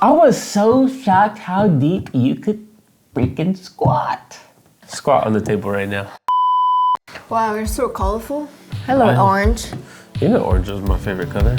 I was so shocked how deep you could freaking squat. Squat on the table right now. Wow, you're so colorful. Hello, orange. You know orange is my favorite color.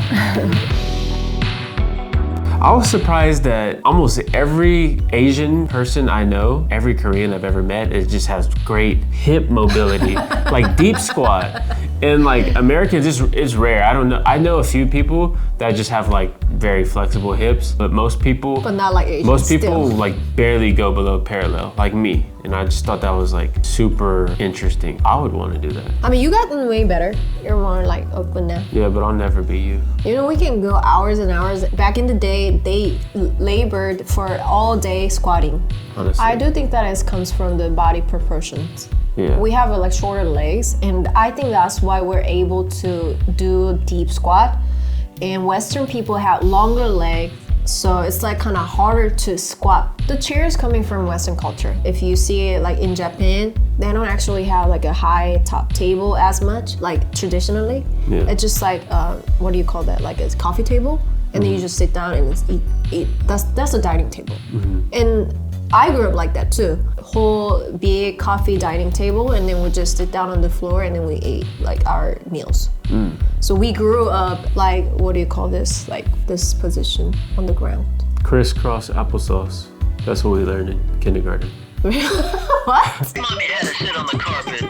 I was surprised that almost every Asian person I know, every Korean I've ever met, it just has great hip mobility, like deep squat. And like Americans, it's rare. I don't know. I know a few people that just have like very flexible hips, but most people, But not like Asians. most people still. like barely go below parallel, like me. And I just thought that was like super interesting. I would want to do that. I mean, you gotten way better. You're more like open now. Yeah, but I'll never be you. You know, we can go hours and hours. Back in the day, they labored for all day squatting. Honestly. I do think that comes from the body proportions. Yeah. We have like shorter legs, and I think that's why we're able to do deep squat. And Western people have longer legs, so it's like kind of harder to squat. The chair is coming from Western culture. If you see it like in Japan, they don't actually have like a high top table as much, like traditionally. Yeah. It's just like, what do you call that? Like a coffee table, and then you just sit down and eat. That's a dining table. And I grew up like that too. Whole big coffee dining table, and then we just sit down on the floor and then we ate like our meals. So we grew up like, what do you call this? Like this position on the ground. Crisscross applesauce. That's what we learned in kindergarten. What? Mommy had to sit on the carpet.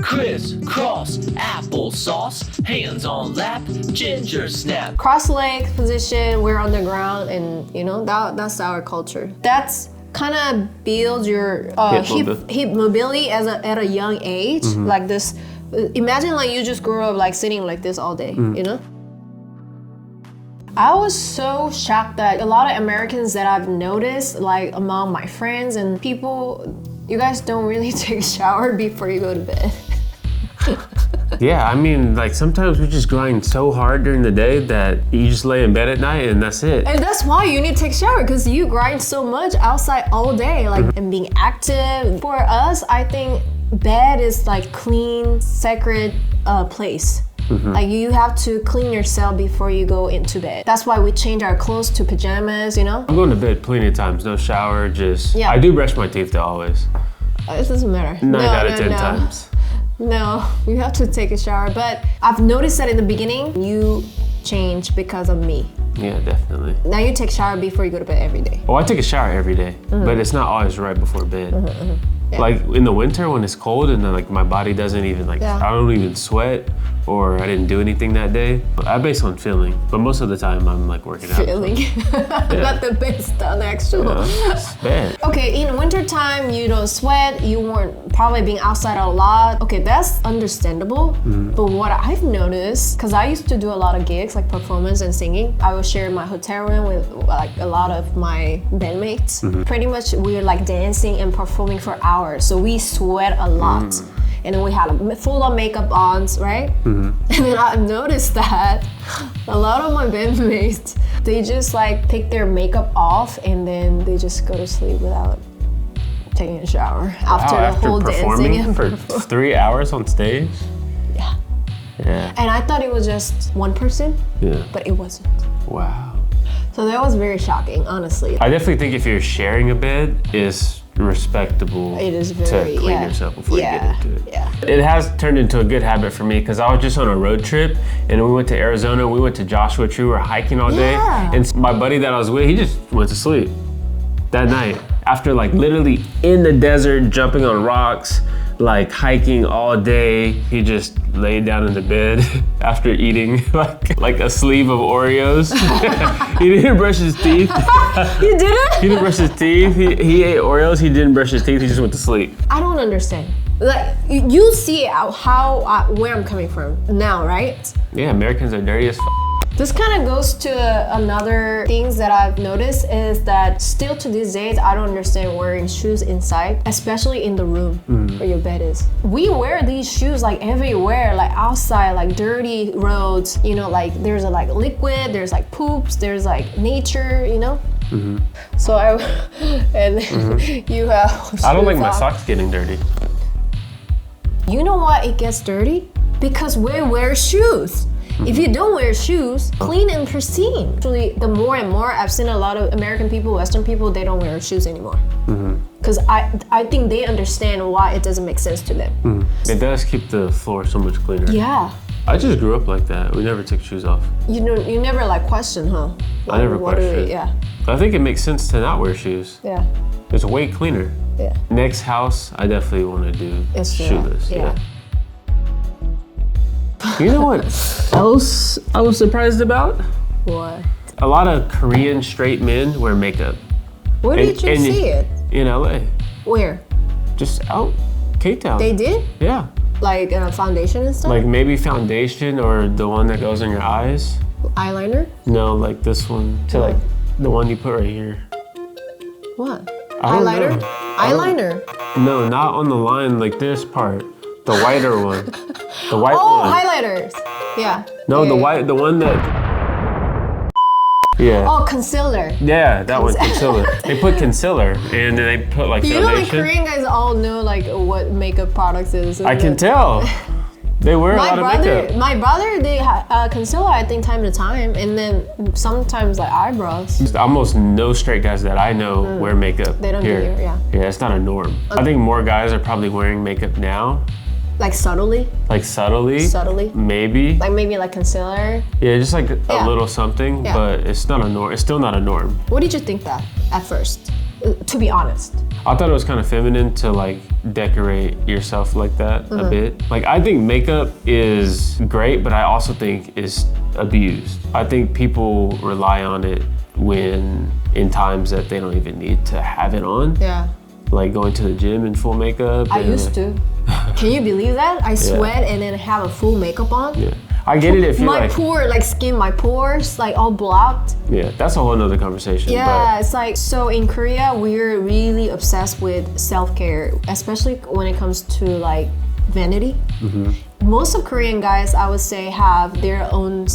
Crisscross applesauce, hands on lap, ginger snap. Cross leg position, we're on the ground, and you know, that's our culture. That's kind of build your hip mobility at a young age. Like this, imagine like you just grew up like sitting like this all day, you know? I was so shocked that a lot of Americans that I've noticed, like among my friends and people, you guys don't really take a shower before you go to bed. Yeah, I mean, like sometimes we just grind so hard during the day that you just lay in bed at night and that's it. And that's why you need to take a shower, because you grind so much outside all day, like and being active. For us, I think bed is like clean, sacred place. Like you have to clean yourself before you go into bed. That's why we change our clothes to pajamas, you know? I'm going to bed plenty of times, no shower, just, Yeah. I do brush my teeth though always. It doesn't matter. 9 out of 10 times. No, you have to take a shower. But I've noticed that in the beginning, you change because of me. Yeah, definitely. Now you take a shower before you go to bed every day. Well, I take a shower every day, but it's not always right before bed. Yeah. Like in the winter when it's cold and then like my body doesn't even like, Yeah. I don't even sweat or I didn't do anything that day. I base on feeling, but most of the time I'm like working out. Feeling. Not the best done, actually. Yeah, it's bad. Okay, in winter time, you don't sweat, you weren't probably being outside a lot. Okay, that's understandable. But what I've noticed, because I used to do a lot of gigs, like performance and singing, I would share my hotel room with like a lot of my bandmates. Pretty much we were like dancing and performing for hours, so we sweat a lot. And then we had a full of makeup on, right? And then I noticed that a lot of my bandmates, they just like take their makeup off and then they just go to sleep without taking a shower after the whole dancing performing and for 3 hours on stage. Yeah. Yeah. And I thought it was just one person, Yeah. but it wasn't. Wow. So that was very shocking, honestly. I definitely think if you're sharing a bed, it's respectable It is very, to clean yeah. yourself before you Yeah, get into it. yeah. It has turned into a good habit for me because I was just on a road trip and we went to Arizona, we went to Joshua Tree, we were hiking all day. Yeah. And my buddy that I was with, he just went to sleep that night. After like literally in the desert, jumping on rocks, like hiking all day, he just laid down in the bed after eating like a sleeve of Oreos. He didn't brush his teeth. You didn't? He didn't brush his teeth. He ate Oreos. He didn't brush his teeth. He just went to sleep. I don't understand. Like, you see where I'm coming from now, right? Yeah, Americans are dirty as f. This kind of goes to another things that I've noticed is that still to these days, I don't understand wearing shoes inside, especially in the room where your bed is. We wear these shoes like everywhere, like outside, like dirty roads, you know, like there's a like liquid, there's like poops, there's like nature, you know? So you have I don't like shoes my on. socks getting dirty. You know why it gets dirty? Because we wear shoes. If you don't wear shoes, clean and pristine. Actually, the more and more I've seen a lot of American people, Western people, they don't wear shoes anymore. Because I think they understand why it doesn't make sense to them. It does keep the floor so much cleaner. Yeah. I just grew up like that. We never took shoes off. You know, you never like question, huh? I never What do we- questioned. Yeah. I think it makes sense to not wear shoes. Yeah. It's way cleaner. Yeah. Next house, I definitely want to do It's shoeless. yeah. You know what else I was surprised about? What? A lot of Korean straight men wear makeup Where did you see it? in LA. Where? Just out K-Town. They did? Yeah. Like foundation and stuff? Like maybe foundation or the one that goes on your eyes. Eyeliner? No, like this one. To like the one you put right here. What? I don't Eyeliner? know. Eyeliner? No, not on the line like this part. The whiter one. The white Oh, one. highlighters. Yeah. No, Yeah, the yeah. white, the one that. Yeah. Oh, concealer. Yeah, that one, concealer. They put concealer and then they put like You know, like foundation. Korean guys all know like what makeup products is. I can tell. They wear a My lot of makeup. brother, they concealer I think time to time, and then sometimes like eyebrows. Just almost no straight guys that I know wear makeup. They don't do here. it, yeah. Yeah, it's not a norm. I think more guys are probably wearing makeup now, Like subtly, like subtly. Maybe. like maybe like concealer. Yeah, just like a Yeah. little something, Yeah. but it's not a norm. It's still not a norm. What did you think that at first? To be honest. I thought it was kind of feminine to like decorate yourself like that Mm-hmm. a bit. Like I think makeup is great, but I also think it's abused. I think people rely on it when in times that they don't even need to have it on. Yeah. Like going to the gym in full makeup. I and, used to. Can you believe that? I sweat and then have a full makeup on. Yeah. I get it if you My like. pore, like skin, my pores, like all blocked. Yeah, that's a whole nother conversation. Yeah, it's like, so in Korea, we're really obsessed with self-care, especially when it comes to like vanity. Most of Korean guys, I would say, have their own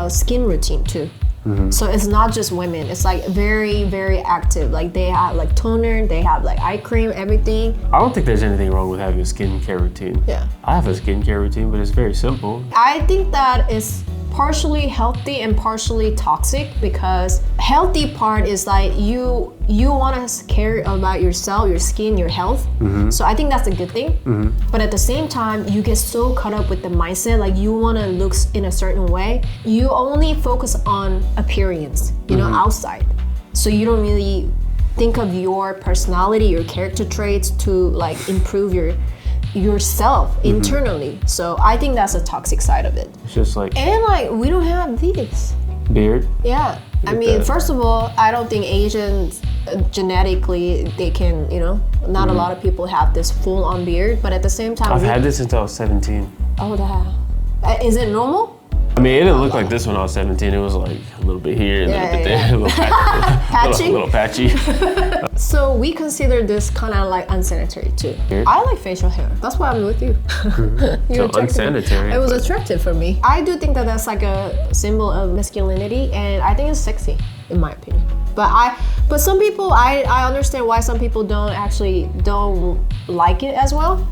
skin routine too. So it's not just women, it's like very, very active. Like they have like toner, they have like eye cream, everything. I don't think there's anything wrong with having a skincare routine. Yeah. I have a skincare routine, but it's very simple. I think that is partially healthy and partially toxic, because healthy part is like you want to care about yourself, your skin, your health. So I think that's a good thing. But at the same time, you get so caught up with the mindset, like you want to look in a certain way. You only focus on appearance, you know, outside. So you don't really think of your personality, your character traits to like improve yourself internally. So I think that's a toxic side of it. It's just like And like we don't have these. beard. Yeah. I Get mean, that. first of all, I don't think Asians genetically they can, you know, not a lot of people have this full on beard, but at the same time, I've had this since I was 17. oh, that. Is it normal? I mean, it didn't look like this when I was 17. It was like a little bit here and a Yeah, little bit yeah, there, a little Patchy? little patchy. So we consider this kind of like unsanitary too. Beard? I like facial hair. That's why I'm with you. You're So unsanitary, It was but- attractive for me. I do think that that's like a symbol of masculinity, and I think it's sexy, in my opinion. But some people, I understand why some people don't like it as well,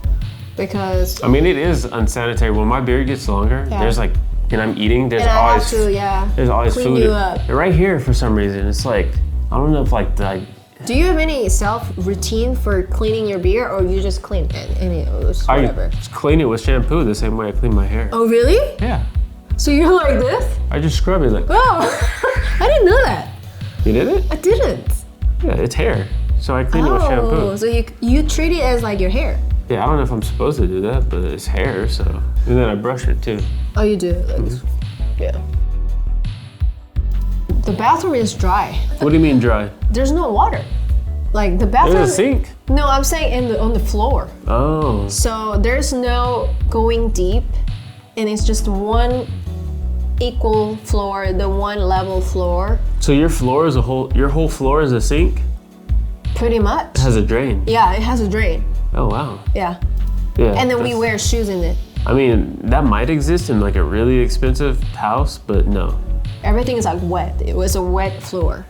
because I mean, it is unsanitary. When my beard gets longer, Yeah. there's like, and I'm eating, there's and I always have to, yeah, there's always clean food. you up. And right here, for some reason, it's like I don't know if like the Do you have any self routine for cleaning your beard, or you just clean any I whatever? just clean it with shampoo the same way I clean my hair. Oh really? Yeah, So you're like this? I just scrub it like. Oh, I didn't know that. You did it? I didn't. Yeah, it's hair. So I clean it with shampoo. So you treat it as like your hair. Yeah, I don't know if I'm supposed to do that, but it's hair, so. And then I brush it too. Oh, you do. Like, yeah. The bathroom is dry. What do you mean dry? There's no water. Like the bathroom. There's a sink. No, I'm saying on the floor. Oh. So there's no going deep, and it's just one equal floor, the one level floor, So your floor is your whole floor is a sink? pretty much. It has a drain. Yeah, it has a drain. Oh wow. Yeah. Yeah. And then we that's- wear shoes in it. I mean, that might exist in like a really expensive house, but no. Everything is like wet. It was a wet floor.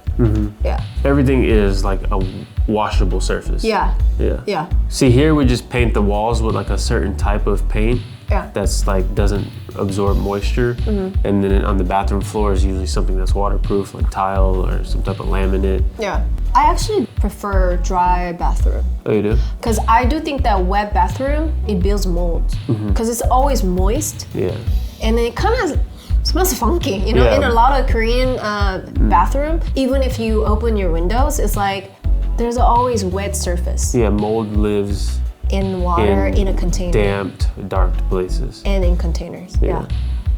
Yeah. Everything is like a washable surface. Yeah. Yeah. Yeah. See, here we just paint the walls with like a certain type of paint Yeah. that's like doesn't absorb moisture. And then on the bathroom floor is usually something that's waterproof, like tile or some type of laminate. Yeah. I actually prefer dry bathroom. Oh, you do? Because I do think that wet bathroom, it builds mold. Because it's always moist. Yeah. And then it kind of smells funky, you know? Yeah. In a lot of Korean bathroom, even if you open your windows, it's like there's always wet surface. Yeah, mold lives In water, in a container. damped, dark places. And in containers, Yeah. yeah.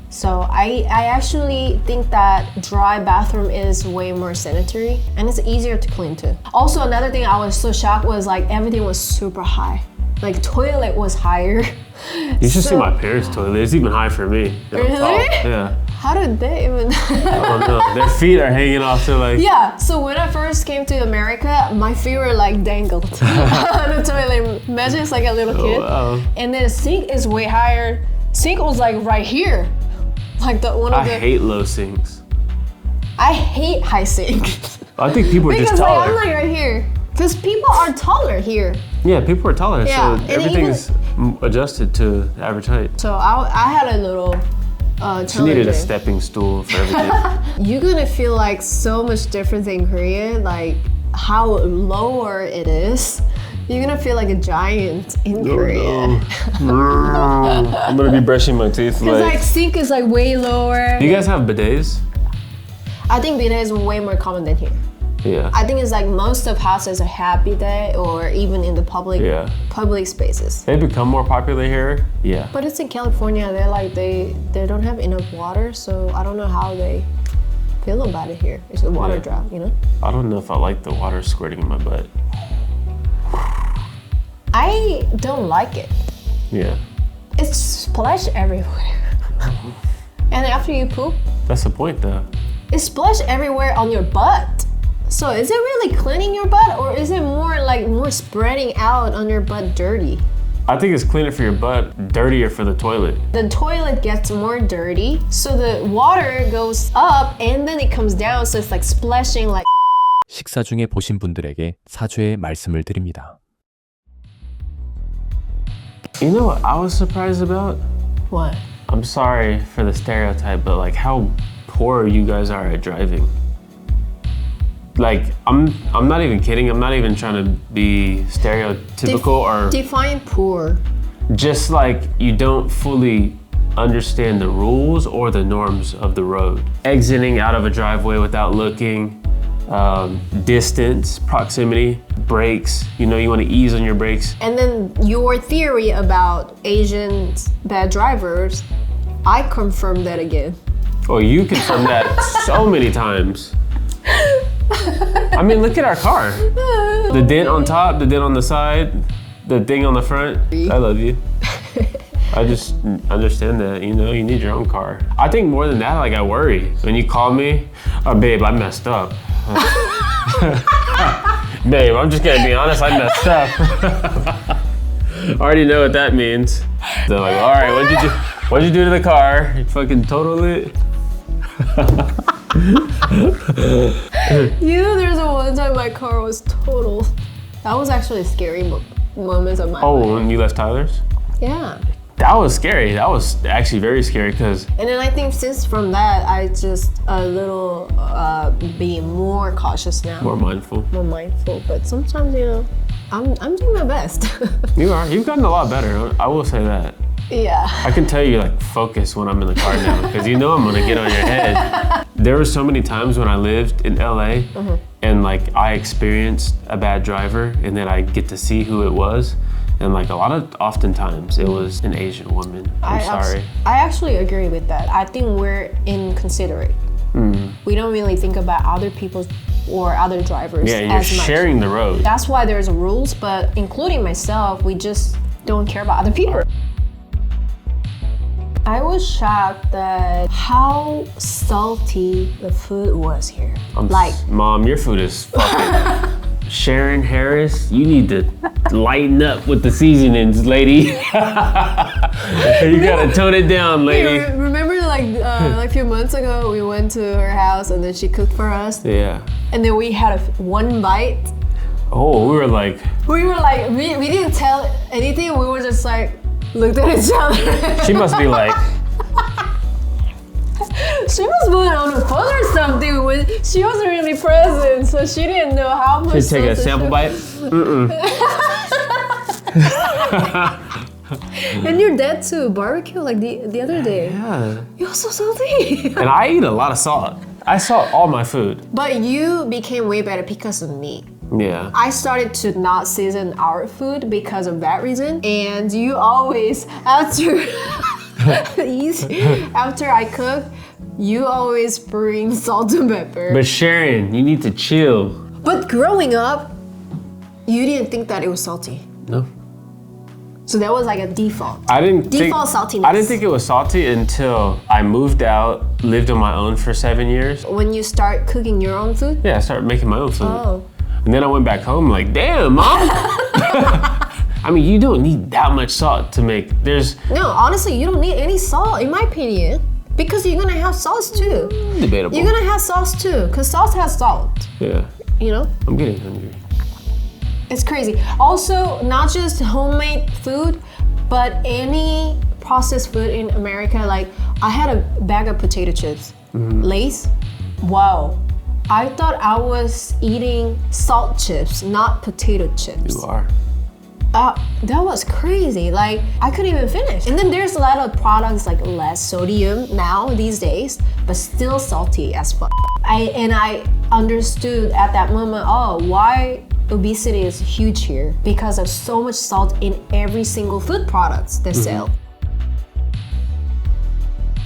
So I actually think that dry bathroom is way more sanitary and it's easier to clean too. Also, another thing I was so shocked was like everything was super high. Like toilet was higher. You should see my parents' toilet. It's even high for me. Really? Yeah. How did they even? I don't know. Their feet are hanging off to like. Yeah, so when I first came to America, my feet were like dangled on the toilet. Imagine it's like a little kid. Wow. And then the sink is way higher. Sink was like right here. Like the one of I the. hate low sinks. I hate high sink. I think people are Because just like, taller. I'm like right here. Because people are taller here. Yeah, people are taller, Yeah, so and everything's adjusted to average height. So I had a little She needed a challenge. stepping stool for everything. You're gonna feel like so much difference in Korea, like how lower it is. You're gonna feel like a giant in Korea. No. I'm gonna be brushing my teeth Because like sink is like way lower. Do you guys have bidets? I think bidet is way more common than here. Yeah. I think it's like most of houses have bidet or even in the public Yeah. public spaces. They become more popular here. Yeah. But it's in California. They're like they don't have enough water, so I don't know how they feel about it here. It's a water Yeah. drought, you know. I don't know if I like the water squirting in my butt. I don't like it. Yeah. It's splash everywhere. And after you poop, That's the point though. it splash everywhere on your butt. So is it really cleaning your butt or is it more spreading out on your butt dirty? I think it's cleaner for your butt, dirtier for the toilet. The toilet gets more dirty, so the water goes up and then it comes down, so it's like splashing like. 식사 중에 보신 분들에게 사죄의 말씀을 드립니다. You know what I was surprised about? What? I'm sorry for the stereotype, but like how poor you guys are at driving. Like I'm not even kidding. I'm not even trying to be stereotypical or Define poor. just like you don't fully understand the rules or the norms of the road. Exiting out of a driveway without looking, distance, proximity, brakes. You know, you want to ease on your brakes. And then your theory about Asians bad drivers, I confirm that again. Oh, you confirm that so many times. I mean, look at our car. The dent on top, the dent on the side, the thing on the front. I love you. I just understand that, you know, you need your own car. I think more than that, like I worry. When you call me, oh babe, I messed up. Babe, I'm just gonna be honest, I messed up. I already know what that means. They're like, all right, what'd you do to the car? You fucking totaled it? You know, there's a one time my car was totaled. That was actually a scary moments of my Oh, life. when you left Tyler's? Yeah. That was scary. That was actually very scary because And then I think since from that, I just a little being more cautious now. more mindful. More mindful. But sometimes, you know, I'm doing my best. You are. You've gotten a lot better. I will say that. Yeah. I can tell you like focus when I'm in the car now because you know I'm gonna get on your head. There were so many times when I lived in LA and like I experienced a bad driver and then I get to see who it was. And like oftentimes it was an Asian woman. I'm sorry. I actually agree with that. I think we're inconsiderate. We don't really think about other people's or other drivers Yeah, you're as much. sharing the road. That's why there's rules, but including myself, we just don't care about other people. I was shocked at how salty the food was here. Mom, your food is fucking. Sharon Harris, you need to lighten up with the seasonings, lady. You gotta tone it down, lady. Hey, remember like a few months ago, we went to her house and then she cooked for us, Yeah. and then we had one bite. Oh, we were like, We didn't tell anything. We were just like looked at each other. she must be like, She was putting on a phone or something when she wasn't really present, so she didn't know how much. Should take a salt sample bite. And your dad too, barbecue like the other day. Yeah. You're so salty. And I eat a lot of salt. I salt all my food. But you became way better because of me. Yeah. I started to not season our food because of that reason. And you always, after I cook, you always bring salt and pepper. But Sharon, you need to chill. But growing up, you didn't think that it was salty. No. So that was like a default. I didn't Default think, saltiness. I didn't think it was salty until I moved out, lived on my own for 7 years. When you start cooking your own food? Yeah, I started making my own food. Oh. And then I went back home like, damn, Mom. I mean, you don't need that much salt to make, No, honestly, you don't need any salt, in my opinion. Because you're gonna have sauce too. debatable. You're gonna have sauce too, because sauce has salt, Yeah, you know? I'm getting hungry. It's crazy. Also, not just homemade food, but any processed food in America. Like, I had a bag of potato chips, Lay's. Wow. I thought I was eating salt chips, not potato chips. You are. That was crazy. Like, I couldn't even finish. And then there's a lot of products like less sodium now these days, but still salty as fuck. I understood at that moment, why obesity is huge here, because of so much salt in every single food products they sell.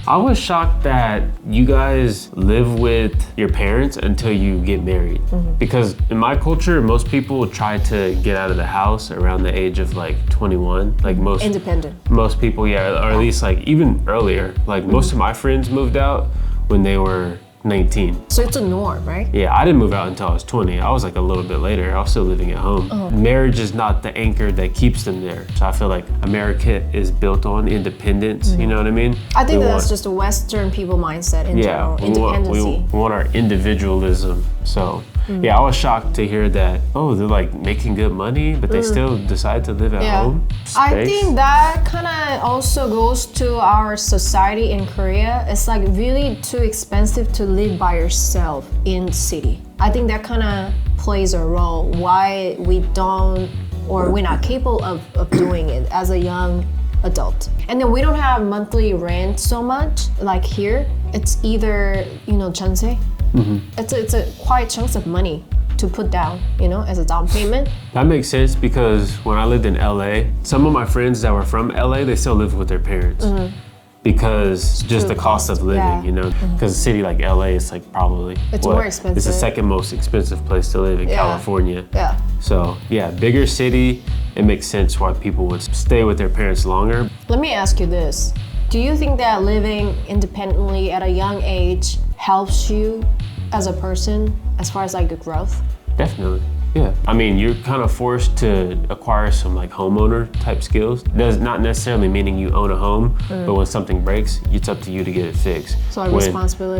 I was shocked that you guys live with your parents until you get married. Because in my culture, most people try to get out of the house around the age of like 21. Like Independent. most people, yeah, or at least like even earlier. Like most of my friends moved out when they were 19. So it's a norm, right? Yeah, I didn't move out until I was 20. I was like a little bit later. I was still living at home. Marriage is not the anchor that keeps them there. So I feel like America is built on independence. You know what I mean? I think We that's want- just a Western people mindset in yeah, general. we want our individualism. So yeah, I was shocked to hear that. Oh, they're like making good money, but they still decide to live at home. I Space. think that kind of also goes to our society in Korea. It's like really too expensive to live by yourself in city. I think that kind of plays a role why we don't, or we're not capable of doing it as a young adult. And then we don't have monthly rent so much like here. It's either, 전세. It's a quite chunks of money to put down, as a down payment. That makes sense because when I lived in LA, some of my friends that were from LA, they still live with their parents. Because just the cost of living, yeah. because a city like LA is like probably It's more expensive. It's the second most expensive place to live in California. Yeah. So yeah, bigger city, it makes sense why people would stay with their parents longer. Let me ask you this. Do you think that living independently at a young age helps you as a person as far as like your growth? Definitely. Yeah. I mean, you're kind of forced to acquire some like homeowner type skills. That's not necessarily meaning you own a home, but when something breaks, it's up to you to get it fixed. So like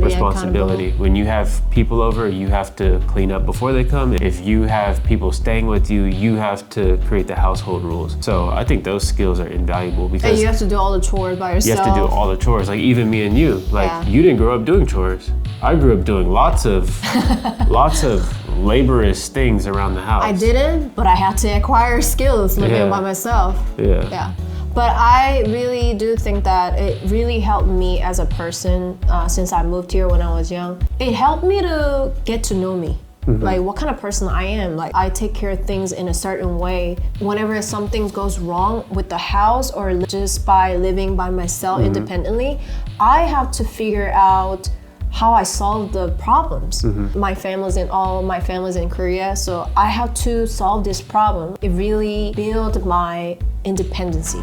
responsibility. When you have people over, you have to clean up before they come. If you have people staying with you, you have to create the household rules. So I think those skills are invaluable because And you have to do all the chores by yourself. you have to do all the chores. Like even me and you, like Yeah. you didn't grow up doing chores. I grew up doing lots of laborious things around the house. I didn't, but I had to acquire skills living Yeah. by myself. Yeah. But I really do think that it really helped me as a person since I moved here when I was young. It helped me to get to know me. Like what kind of person I am. Like I take care of things in a certain way. Whenever something goes wrong with the house or just by living by myself independently, I have to figure out how I solve the problems. My family's in Korea, so I have to solve this problem. It really built my independency.